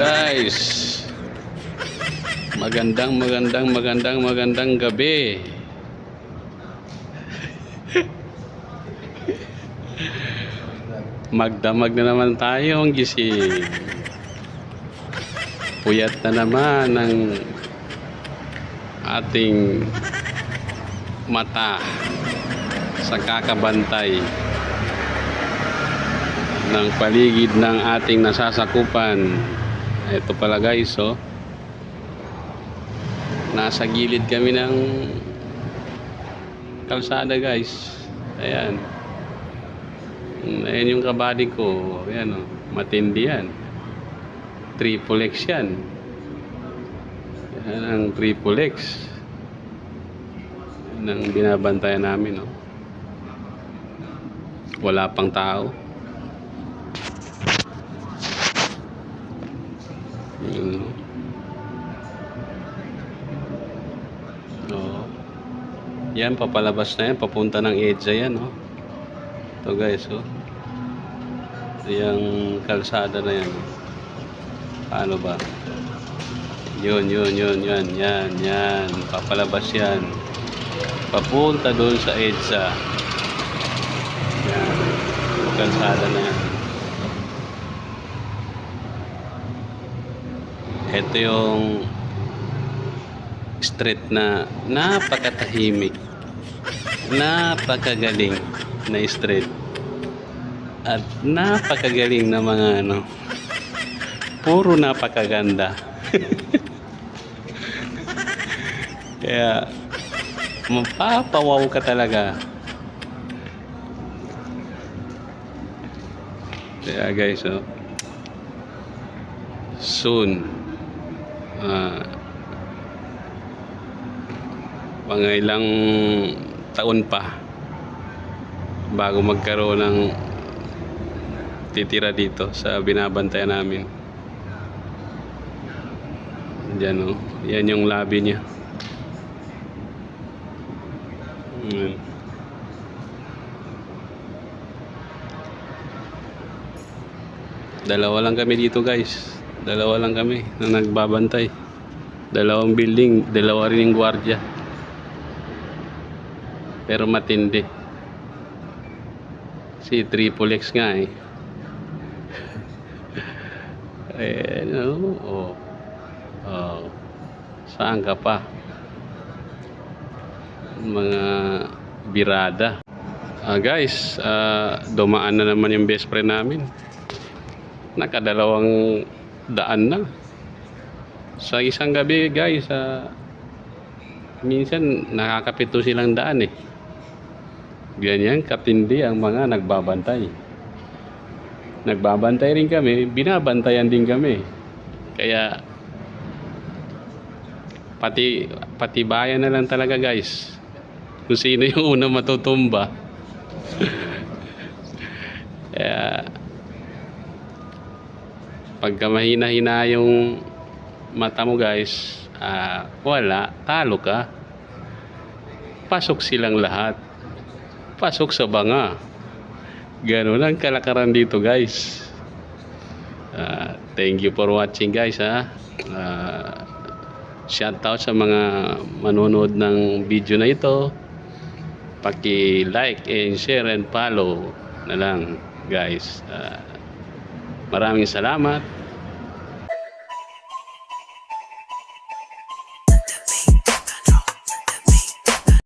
Guys, magandang gabi. Magdamag na naman tayong gising. Puyat na naman ng ating mata sa kakabantay ng paligid ng ating nasasakupan. Ito pala guys, oh. Nasa gilid kami ng kalsada guys. Ayan. Ayan yung kabady ko. Ayan, oh. Matindi yan. Triple X yan. Yan ang Triple X. Yan ang binabantayan namin, oh. Wala pang tao. Yun, oh. Yan, papalabas na yan, papunta ng EDSA yan, oh. Ito guys, oh. Yung kalsada na yan, oh. Paano ba? Yun, yan, papalabas yan, papunta doon sa EDSA. Yan, kalsada na yan. Ito yung street na napakatahimik, napakagaling na street, at napakagaling na mga ano, puro napakaganda. Kaya mapapawaw ka talaga. Kaya guys, oh, soon, mga ilang taon pa bago magkaroon ng titira dito sa binabantayan namin. Diyan, oh. Yan yung lobby niya. Ayan. Dalawa lang kami dito guys. Dalawa lang kami na nagbabantay. Dalawang building, dalawa rin yung gwardiya. Pero matindi. Si Triple X nga eh. Oh. Oh. Saan ka pa? Mga birada. Guys, dumaan na naman yung best friend namin. Nakadalawang daan na sa isang gabi guys. Minsan nakakapito silang daan eh. Ganyan katindi ang mga nagbabantay. Nagbabantay rin kami, binabantayan din kami. Kaya pati bayan na lang talaga guys, kung sino yung una matutumba. Kaya pagka mahina-hina yung mata mo guys, wala, talo ka. Pasok silang lahat, pasok sa banga. Ganun ang kalakaran dito guys. Thank you for watching guys, ha. Shout out sa mga manonood ng video na ito. Paki-like and share and follow na lang guys. Maraming salamat.